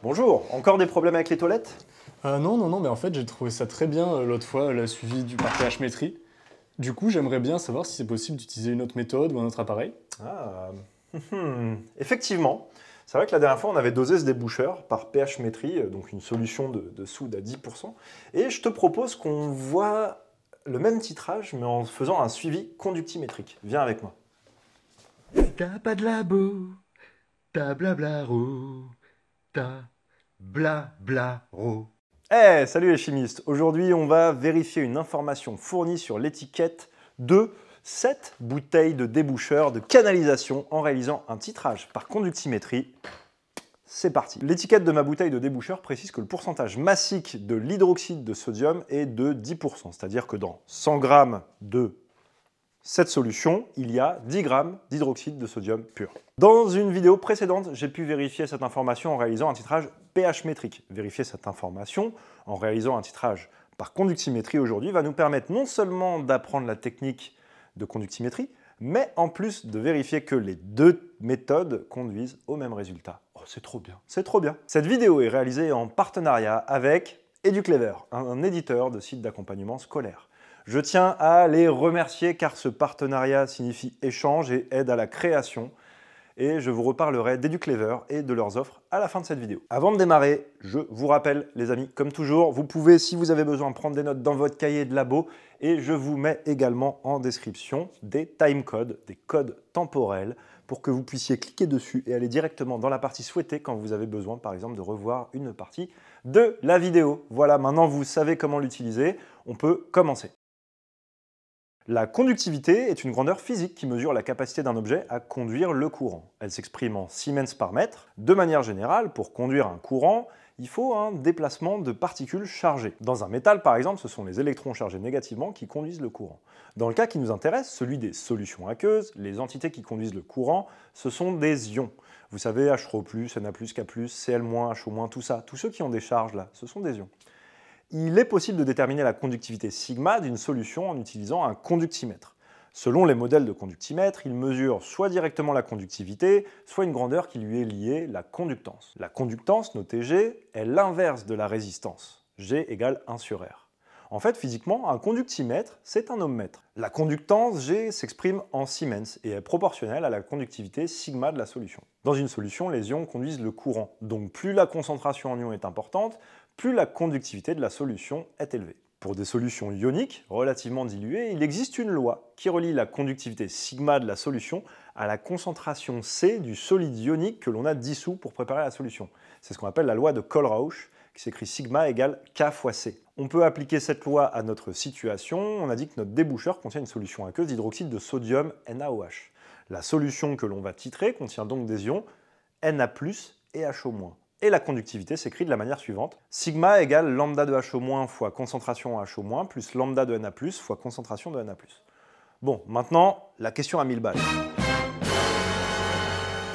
Bonjour, encore des problèmes avec les toilettes? Non, mais en fait, j'ai trouvé ça très bien l'autre fois, la suivi par pH-métrie. Du coup, j'aimerais bien savoir si c'est possible d'utiliser une autre méthode ou un autre appareil. Ah, effectivement. C'est vrai que la dernière fois, on avait dosé ce déboucheur par pH-métrie, donc une solution de soude à 10%. Et je te propose qu'on voit le même titrage, mais en faisant un suivi conductimétrique. Viens avec moi. T'as pas de labo, t'as blablaro, t'as blablaro. Salut les chimistes! Aujourd'hui, on va vérifier une information fournie sur l'étiquette de cette bouteille de déboucheur de canalisation en réalisant un titrage par conductimétrie. C'est parti. L'étiquette de ma bouteille de déboucheur précise que le pourcentage massique de l'hydroxyde de sodium est de 10%, c'est-à-dire que dans 100 g de cette solution, il y a 10 g d'hydroxyde de sodium pur. Dans une vidéo précédente, j'ai pu vérifier cette information en réalisant un titrage pH métrique. Vérifier cette information en réalisant un titrage par conductimétrie aujourd'hui va nous permettre non seulement d'apprendre la technique de conductimétrie, mais en plus de vérifier que les deux méthodes conduisent au même résultat. Oh, c'est trop bien, c'est trop bien. Cette vidéo est réalisée en partenariat avec EduClever, un éditeur de sites d'accompagnement scolaire. Je tiens à les remercier car ce partenariat signifie échange et aide à la création. Et je vous reparlerai d'EduClever et de leurs offres à la fin de cette vidéo. Avant de démarrer, je vous rappelle, les amis, comme toujours, vous pouvez, si vous avez besoin, prendre des notes dans votre cahier de labo et je vous mets également en description des timecodes, des codes temporels pour que vous puissiez cliquer dessus et aller directement dans la partie souhaitée quand vous avez besoin, par exemple, de revoir une partie de la vidéo. Voilà, maintenant vous savez comment l'utiliser, on peut commencer. La conductivité est une grandeur physique qui mesure la capacité d'un objet à conduire le courant. Elle s'exprime en Siemens par mètre. De manière générale, pour conduire un courant, il faut un déplacement de particules chargées. Dans un métal, par exemple, ce sont les électrons chargés négativement qui conduisent le courant. Dans le cas qui nous intéresse, celui des solutions aqueuses, les entités qui conduisent le courant, ce sont des ions. Vous savez, H3O+, Na+, K+, Cl-, HO-, tout ça, tous ceux qui ont des charges là, ce sont des ions. Il est possible de déterminer la conductivité sigma d'une solution en utilisant un conductimètre. Selon les modèles de conductimètre, il mesure soit directement la conductivité, soit une grandeur qui lui est liée, la conductance. La conductance, notée G, est l'inverse de la résistance. G égale 1 sur R. En fait, physiquement, un conductimètre, c'est un ohmmètre. La conductance G s'exprime en Siemens et est proportionnelle à la conductivité sigma de la solution. Dans une solution, les ions conduisent le courant. Donc plus la concentration en ions est importante, plus la conductivité de la solution est élevée. Pour des solutions ioniques relativement diluées, il existe une loi qui relie la conductivité sigma de la solution à la concentration C du solide ionique que l'on a dissous pour préparer la solution. C'est ce qu'on appelle la loi de Kohlrausch, qui s'écrit sigma égale K fois C. On peut appliquer cette loi à notre situation. On a dit que notre déboucheur contient une solution aqueuse d'hydroxyde de sodium NaOH. La solution que l'on va titrer contient donc des ions Na+, et HO-. Et la conductivité s'écrit de la manière suivante. Sigma égale lambda de HO- fois concentration en HO- plus lambda de Na+, fois concentration de Na+. Bon, maintenant, la question à 1000 balles.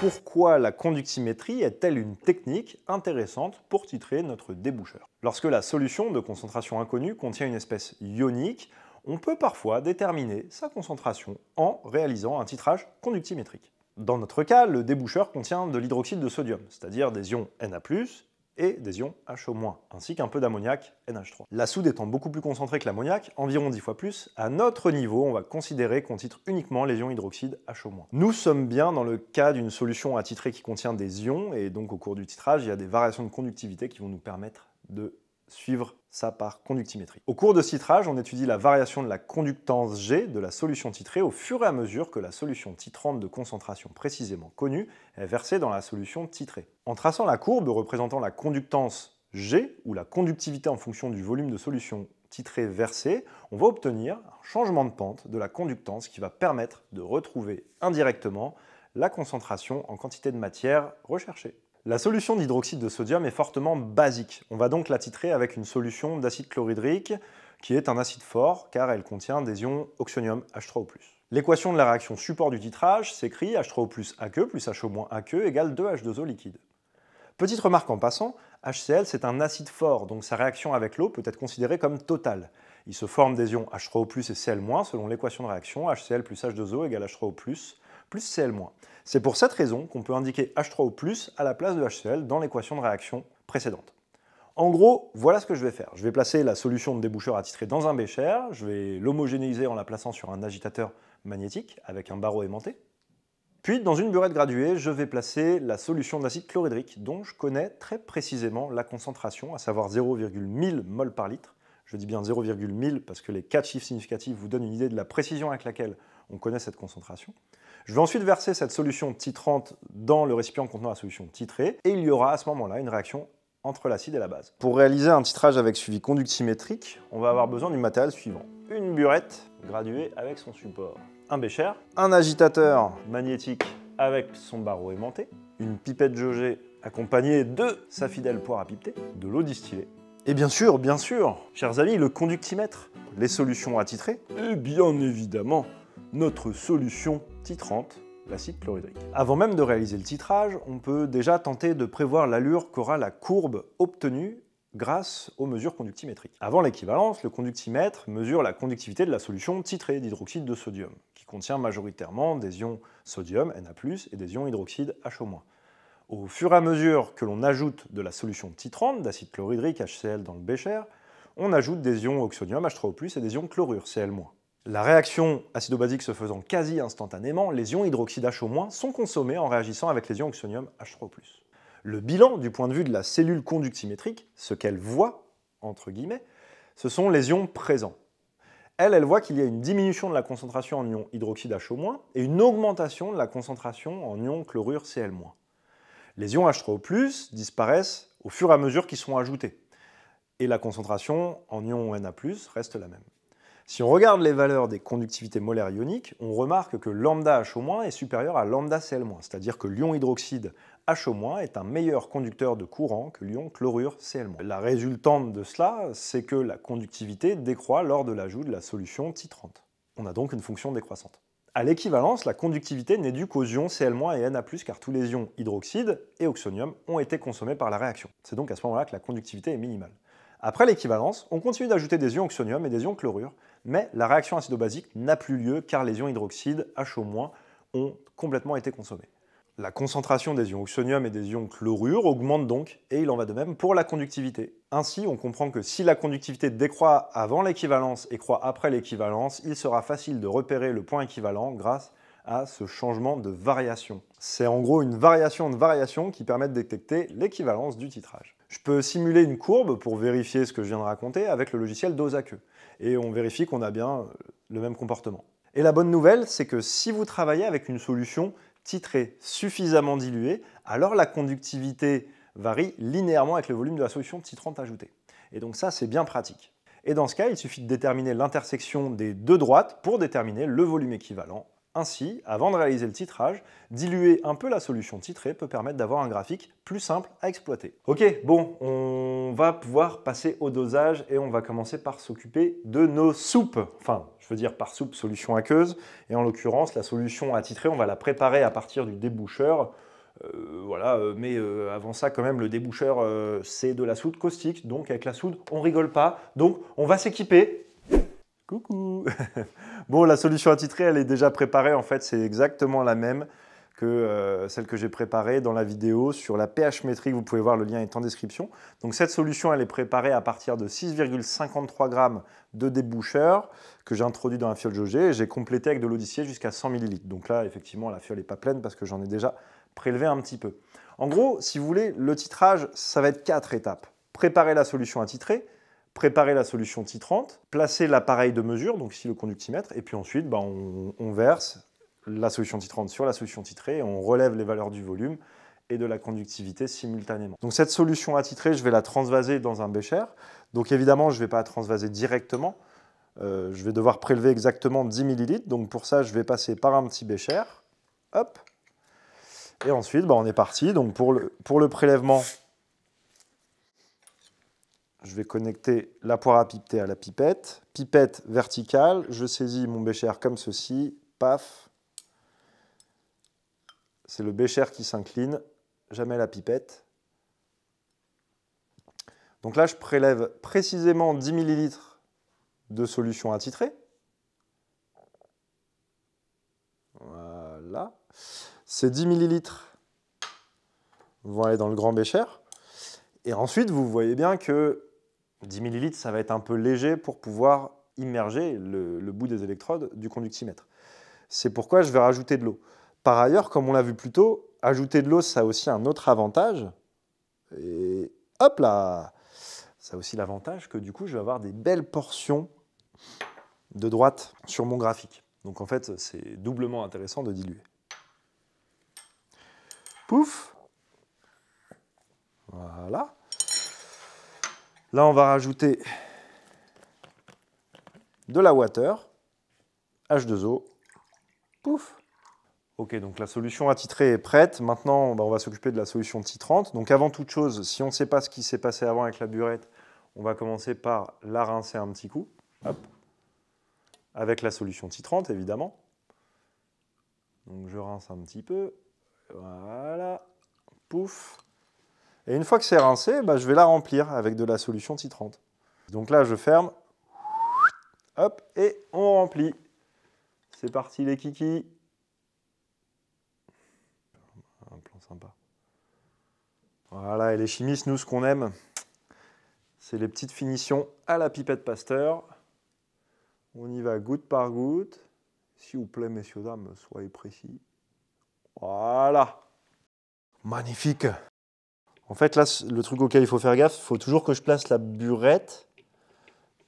Pourquoi la conductimétrie est-elle une technique intéressante pour titrer notre déboucheur? Lorsque la solution de concentration inconnue contient une espèce ionique, on peut parfois déterminer sa concentration en réalisant un titrage conductimétrique. Dans notre cas, le déboucheur contient de l'hydroxyde de sodium, c'est-à-dire des ions Na+, et des ions HO-, ainsi qu'un peu d'ammoniac, NH3. La soude étant beaucoup plus concentrée que l'ammoniac, environ 10 fois plus, à notre niveau, on va considérer qu'on titre uniquement les ions hydroxyde HO-. Nous sommes bien dans le cas d'une solution à titrer qui contient des ions, et donc au cours du titrage, il y a des variations de conductivité qui vont nous permettre de suivre ça par conductimétrie. Au cours de ce titrage, on étudie la variation de la conductance G de la solution titrée au fur et à mesure que la solution titrante de concentration précisément connue est versée dans la solution titrée. En traçant la courbe représentant la conductance G, ou la conductivité en fonction du volume de solution titrée versée, on va obtenir un changement de pente de la conductance qui va permettre de retrouver indirectement la concentration en quantité de matière recherchée. La solution d'hydroxyde de sodium est fortement basique. On va donc la titrer avec une solution d'acide chlorhydrique qui est un acide fort car elle contient des ions oxonium H3O+. L'équation de la réaction support du titrage s'écrit H3O+ aqueux plus HO- aqueux égale 2H2O liquide. Petite remarque en passant, HCl c'est un acide fort, donc sa réaction avec l'eau peut être considérée comme totale. Il se forme des ions H3O+ et Cl- selon l'équation de réaction HCl plus H2O égale H3O+ plus Cl-. C'est pour cette raison qu'on peut indiquer H3O+ à la place de HCl dans l'équation de réaction précédente. En gros, voilà ce que je vais faire. Je vais placer la solution de déboucheur attitré dans un bécher, je vais l'homogénéiser en la plaçant sur un agitateur magnétique avec un barreau aimanté. Puis, dans une burette graduée, je vais placer la solution d'acide chlorhydrique, dont je connais très précisément la concentration, à savoir 0,1000 mol par litre. Je dis bien 0,1000 parce que les 4 chiffres significatifs vous donnent une idée de la précision avec laquelle on connaît cette concentration. Je vais ensuite verser cette solution titrante dans le récipient contenant la solution titrée, et il y aura à ce moment-là une réaction entre l'acide et la base. Pour réaliser un titrage avec suivi conductimétrique, on va avoir besoin du matériel suivant. Une burette graduée avec son support, un bécher, un agitateur magnétique avec son barreau aimanté, une pipette jaugée accompagnée de sa fidèle poire à pipeter, de l'eau distillée, et bien sûr, chers amis, le conductimètre, les solutions attitrées, et bien évidemment, notre solution titrante, l'acide chlorhydrique. Avant même de réaliser le titrage, on peut déjà tenter de prévoir l'allure qu'aura la courbe obtenue grâce aux mesures conductimétriques. Avant l'équivalence, le conductimètre mesure la conductivité de la solution titrée d'hydroxyde de sodium, qui contient majoritairement des ions sodium, Na+, et des ions hydroxyde, HO-. Au fur et à mesure que l'on ajoute de la solution titrante, d'acide chlorhydrique, HCl dans le bécher, on ajoute des ions oxonium, H3O+, et des ions chlorure, Cl-. La réaction acido-basique se faisant quasi instantanément, les ions hydroxyde HO- sont consommés en réagissant avec les ions oxonium H3O+. Le bilan, du point de vue de la cellule conductimétrique, ce qu'elle voit, entre guillemets, ce sont les ions présents. Elle voit qu'il y a une diminution de la concentration en ions hydroxyde HO- et une augmentation de la concentration en ions chlorure Cl-. Les ions H3O+, disparaissent au fur et à mesure qu'ils sont ajoutés, et la concentration en ions Na+, reste la même. Si on regarde les valeurs des conductivités molaires ioniques, on remarque que lambda HO- est supérieur à lambda Cl-, c'est-à-dire que l'ion hydroxyde HO- est un meilleur conducteur de courant que l'ion chlorure Cl-. La résultante de cela, c'est que la conductivité décroît lors de l'ajout de la solution titrante. On a donc une fonction décroissante. À l'équivalence, la conductivité n'est due qu'aux ions Cl- et Na+, car tous les ions hydroxyde et oxonium ont été consommés par la réaction. C'est donc à ce moment-là que la conductivité est minimale. Après l'équivalence, on continue d'ajouter des ions oxonium et des ions chlorure, mais la réaction acido-basique n'a plus lieu car les ions hydroxyde HO- ont complètement été consommés. La concentration des ions oxonium et des ions chlorure augmente donc, et il en va de même pour la conductivité. Ainsi, on comprend que si la conductivité décroît avant l'équivalence et croît après l'équivalence, il sera facile de repérer le point équivalent grâce à ce changement de variation. C'est en gros une variation de variation qui permet de détecter l'équivalence du titrage. Je peux simuler une courbe pour vérifier ce que je viens de raconter avec le logiciel Dose-Aqueux, et on vérifie qu'on a bien le même comportement. Et la bonne nouvelle, c'est que si vous travaillez avec une solution titrée suffisamment diluée, alors la conductivité varie linéairement avec le volume de la solution titrante ajoutée. Et donc ça, c'est bien pratique. Et dans ce cas, il suffit de déterminer l'intersection des deux droites pour déterminer le volume équivalent. Ainsi, avant de réaliser le titrage, diluer un peu la solution titrée peut permettre d'avoir un graphique plus simple à exploiter. Ok, bon, on va pouvoir passer au dosage et on va commencer par s'occuper de nos soupes. Enfin, je veux dire par soupe, solution aqueuse. Et en l'occurrence, la solution attitrée, on va la préparer à partir du déboucheur. Mais avant ça, quand même, le déboucheur, c'est de la soude caustique. Donc, avec la soude, on rigole pas. Donc, on va s'équiper. Coucou. Bon, la solution attitrée, elle est déjà préparée. En fait, c'est exactement la même que celle que j'ai préparée dans la vidéo sur la pH métrique. Vous pouvez voir, le lien est en description. Donc, cette solution, elle est préparée à partir de 6,53 g de déboucheur que j'ai introduit dans la fiole jaugée et j'ai complété avec de l'eau distillée jusqu'à 100 ml. Donc là, effectivement, la fiole n'est pas pleine parce que j'en ai déjà prélevé un petit peu. En gros, si vous voulez, le titrage, ça va être 4 étapes. Préparer la solution attitrée, préparer la solution titrante, placer l'appareil de mesure, donc ici le conductimètre, et puis ensuite on verse la solution titrante sur la solution titrée et on relève les valeurs du volume et de la conductivité simultanément. Donc cette solution attitrée, je vais la transvaser dans un bécher. Donc évidemment, je ne vais pas la transvaser directement. Je vais devoir prélever exactement 10 ml. Donc pour ça, je vais passer par un petit bécher. Hop. Et ensuite, on est parti. Donc pour le prélèvement, je vais connecter la poire à pipeter à la pipette. Pipette verticale, je saisis mon bécher comme ceci, paf. C'est le bécher qui s'incline, jamais la pipette. Donc là, je prélève précisément 10 ml de solution attitrée. Voilà. Ces 10 ml vont aller dans le grand bécher. Et ensuite, vous voyez bien que 10 ml, ça va être un peu léger pour pouvoir immerger le bout des électrodes du conductimètre. C'est pourquoi je vais rajouter de l'eau. Par ailleurs, comme on l'a vu plus tôt, ajouter de l'eau, ça a aussi un autre avantage. Et hop là! Ça a aussi l'avantage que du coup, je vais avoir des belles portions de droite sur mon graphique. Donc en fait, c'est doublement intéressant de diluer. Pouf! Voilà. Là, on va rajouter de la water, H2O, pouf. Ok, donc la solution attitrée est prête. Maintenant, on va s'occuper de la solution titrante. Donc avant toute chose, si on ne sait pas ce qui s'est passé avant avec la burette, on va commencer par la rincer un petit coup. Hop. Avec la solution titrante, évidemment. Donc je rince un petit peu. Voilà. Pouf. Et une fois que c'est rincé, je vais la remplir avec de la solution titrante. Donc là, je ferme. Hop, et on remplit. C'est parti les kikis. Un plan sympa. Voilà, et les chimistes, nous, ce qu'on aime, c'est les petites finitions à la pipette Pasteur. On y va goutte par goutte. S'il vous plaît, messieurs, dames, soyez précis. Voilà. Magnifique. En fait, là, le truc auquel il faut faire gaffe, il faut toujours que je place la burette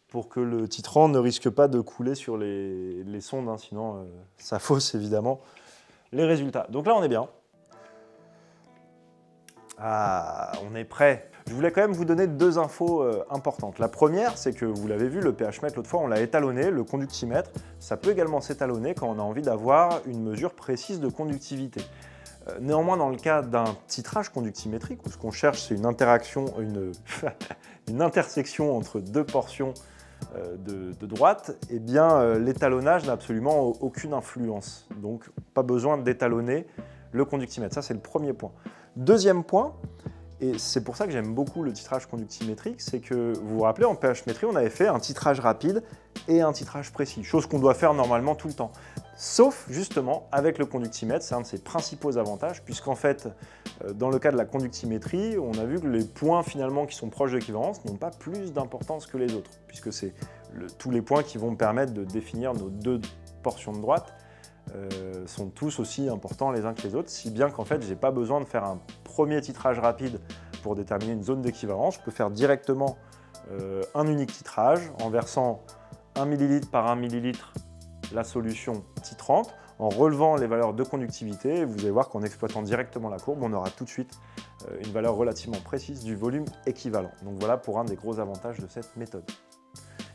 pour que le titrant ne risque pas de couler sur les sondes, hein, sinon ça fausse évidemment les résultats. Donc là, on est bien. Ah, on est prêt. Je voulais quand même vous donner deux infos importantes. La première, c'est que vous l'avez vu, le pH mètre, l'autre fois, on l'a étalonné, le conductimètre. Ça peut également s'étalonner quand on a envie d'avoir une mesure précise de conductivité. Néanmoins, dans le cas d'un titrage conductimétrique, où ce qu'on cherche, c'est une interaction, une intersection entre deux portions de droite, eh bien, l'étalonnage n'a absolument aucune influence. Donc, pas besoin d'étalonner le conductimètre. Ça, c'est le premier point. Deuxième point, et c'est pour ça que j'aime beaucoup le titrage conductimétrique, c'est que, vous vous rappelez, en pH-métrie, on avait fait un titrage rapide et un titrage précis, chose qu'on doit faire normalement tout le temps. Sauf, justement, avec le conductimètre, c'est un de ses principaux avantages, puisqu'en fait, dans le cas de la conductimétrie, on a vu que les points, finalement, qui sont proches de l'équivalence n'ont pas plus d'importance que les autres, puisque c'est tous les points qui vont me permettre de définir nos deux portions de droite, sont tous aussi importants les uns que les autres, si bien qu'en fait, je n'ai pas besoin de faire un premier titrage rapide pour déterminer une zone d'équivalence. Je peux faire directement un unique titrage en versant 1 ml par 1 ml la solution titrante, en relevant les valeurs de conductivité. Vous allez voir qu'en exploitant directement la courbe, on aura tout de suite une valeur relativement précise du volume équivalent. Donc voilà pour un des gros avantages de cette méthode.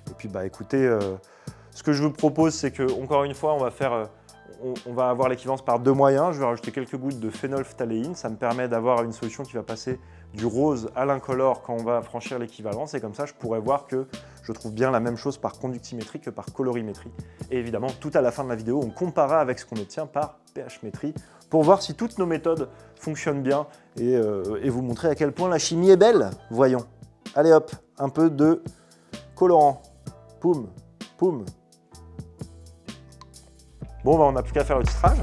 Et puis écoutez, ce que je vous propose, c'est que, encore une fois, on va avoir l'équivalence par deux moyens. Je vais rajouter quelques gouttes de phénolphtaléine. Ça me permet d'avoir une solution qui va passer du rose à l'incolore quand on va franchir l'équivalence. Et comme ça, je pourrais voir que je trouve bien la même chose par conductimétrie que par colorimétrie. Et évidemment, tout à la fin de la vidéo, on comparera avec ce qu'on obtient par pH-métrie pour voir si toutes nos méthodes fonctionnent bien et vous montrer à quel point la chimie est belle. Voyons. Allez hop, un peu de colorant. Poum, poum. Bon, on n'a plus qu'à faire le titrage.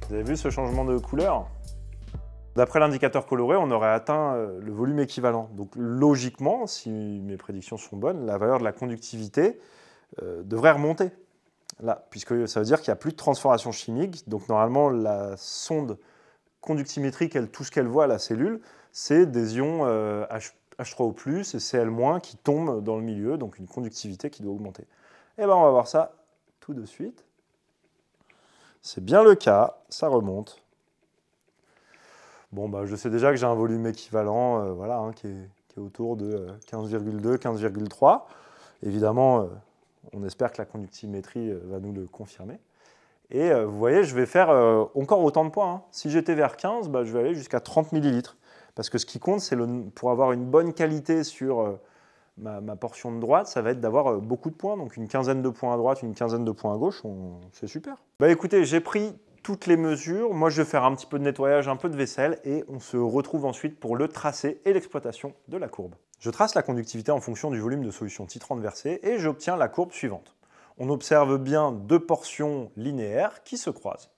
Vous avez vu ce changement de couleur? D'après l'indicateur coloré, on aurait atteint le volume équivalent. Donc logiquement, si mes prédictions sont bonnes, la valeur de la conductivité devrait remonter. Là, puisque ça veut dire qu'il n'y a plus de transformation chimique. Donc normalement, la sonde conductimétrique, tout ce qu'elle voit à la cellule, c'est des ions H3O+, et Cl- qui tombent dans le milieu, donc une conductivité qui doit augmenter. Et on va voir ça tout de suite. C'est bien le cas, ça remonte. Bon, je sais déjà que j'ai un volume équivalent voilà, qui est autour de 15,2, 15,3. Évidemment, on espère que la conductimétrie va nous le confirmer. Et vous voyez, je vais faire encore autant de points. Hein. Si j'étais vers 15, je vais aller jusqu'à 30 ml. Parce que ce qui compte, c'est pour avoir une bonne qualité sur ma portion de droite, ça va être d'avoir beaucoup de points. Donc une quinzaine de points à droite, une quinzaine de points à gauche, c'est super. Écoutez, j'ai pris toutes les mesures. Moi, je vais faire un petit peu de nettoyage, un peu de vaisselle, et on se retrouve ensuite pour le tracé et l'exploitation de la courbe. Je trace la conductivité en fonction du volume de solution titrante versée, et j'obtiens la courbe suivante. On observe bien deux portions linéaires qui se croisent.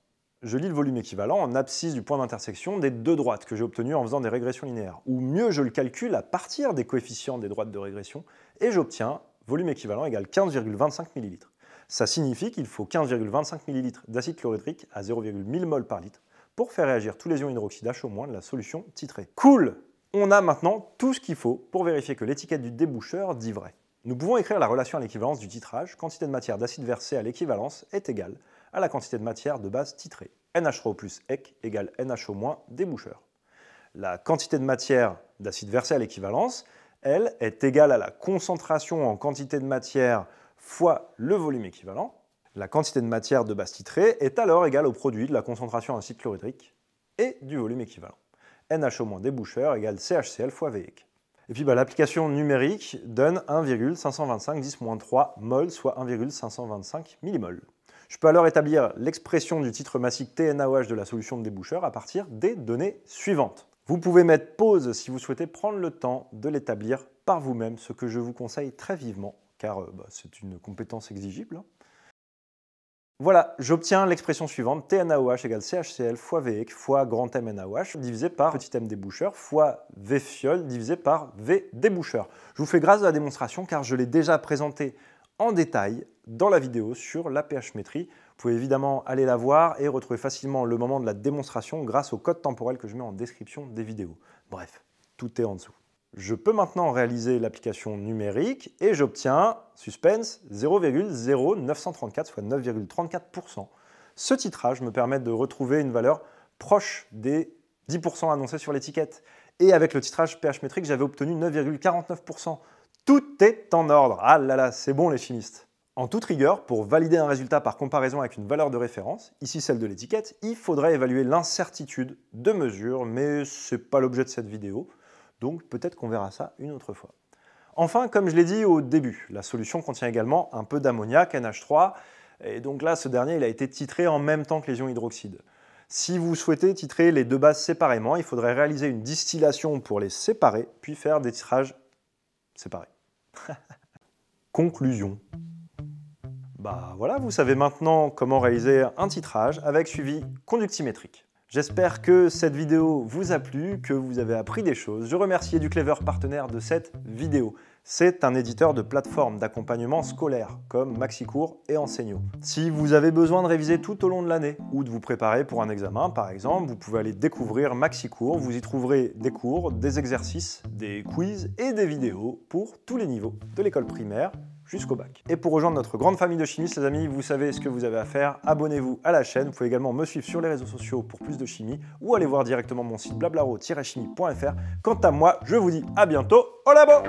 Je lis le volume équivalent en abscisse du point d'intersection des deux droites que j'ai obtenues en faisant des régressions linéaires. Ou mieux, je le calcule à partir des coefficients des droites de régression et j'obtiens volume équivalent égale 15,25 ml. Ça signifie qu'il faut 15,25 ml d'acide chlorhydrique à 0,1000 mol par litre pour faire réagir tous les ions hydroxyde H- de la solution titrée. Cool! On a maintenant tout ce qu'il faut pour vérifier que l'étiquette du déboucheur dit vrai. Nous pouvons écrire la relation à l'équivalence du titrage, quantité de matière d'acide versé à l'équivalence est égale à la quantité de matière de base titrée. NH3O plus EC égale NHO- déboucheur. La quantité de matière d'acide versé à l'équivalence, elle, est égale à la concentration en quantité de matière fois le volume équivalent. La quantité de matière de base titrée est alors égale au produit de la concentration en acide chlorhydrique et du volume équivalent. NHO- déboucheur égale CHCl fois VEC. Et puis l'application numérique donne 1,525 10-3 mol, soit 1,525 millimol. Je peux alors établir l'expression du titre massique TNaOH de la solution de déboucheur à partir des données suivantes. Vous pouvez mettre pause si vous souhaitez prendre le temps de l'établir par vous-même, ce que je vous conseille très vivement, car c'est une compétence exigible. Voilà, j'obtiens l'expression suivante, TNaOH égale CHCl fois VEC fois grand MNaOH divisé par petit m déboucheur fois V fiole divisé par V déboucheur. Je vous fais grâce à la démonstration car je l'ai déjà présenté en détail dans la vidéo sur la pH-métrie. Vous pouvez évidemment aller la voir et retrouver facilement le moment de la démonstration grâce au code temporel que je mets en description des vidéos. Bref, tout est en dessous. Je peux maintenant réaliser l'application numérique et j'obtiens, suspense, 0,0934, soit 9,34%. Ce titrage me permet de retrouver une valeur proche des 10% annoncés sur l'étiquette. Et avec le titrage pH métrique, j'avais obtenu 9,49%. Tout est en ordre. Ah là là, c'est bon les chimistes. En toute rigueur, pour valider un résultat par comparaison avec une valeur de référence, ici celle de l'étiquette, il faudrait évaluer l'incertitude de mesure, mais ce n'est pas l'objet de cette vidéo. Donc peut-être qu'on verra ça une autre fois. Enfin, comme je l'ai dit au début, la solution contient également un peu d'ammoniac, NH3, et donc là, ce dernier il a été titré en même temps que les ions hydroxyde. Si vous souhaitez titrer les deux bases séparément, il faudrait réaliser une distillation pour les séparer, puis faire des titrages séparés. Conclusion. Voilà, vous savez maintenant comment réaliser un titrage avec suivi conductimétrique. J'espère que cette vidéo vous a plu, que vous avez appris des choses. Je remercie EduClever, partenaire de cette vidéo. C'est un éditeur de plateformes d'accompagnement scolaire, comme Maxicours et Enseigno. Si vous avez besoin de réviser tout au long de l'année, ou de vous préparer pour un examen par exemple, vous pouvez aller découvrir Maxicours. Vous y trouverez des cours, des exercices, des quiz et des vidéos pour tous les niveaux, de l'école primaire jusqu'au bac. Et pour rejoindre notre grande famille de chimistes, les amis, vous savez ce que vous avez à faire. Abonnez-vous à la chaîne. Vous pouvez également me suivre sur les réseaux sociaux pour plus de chimie ou aller voir directement mon site blablaro-chimie.fr. Quant à moi, je vous dis à bientôt au labo!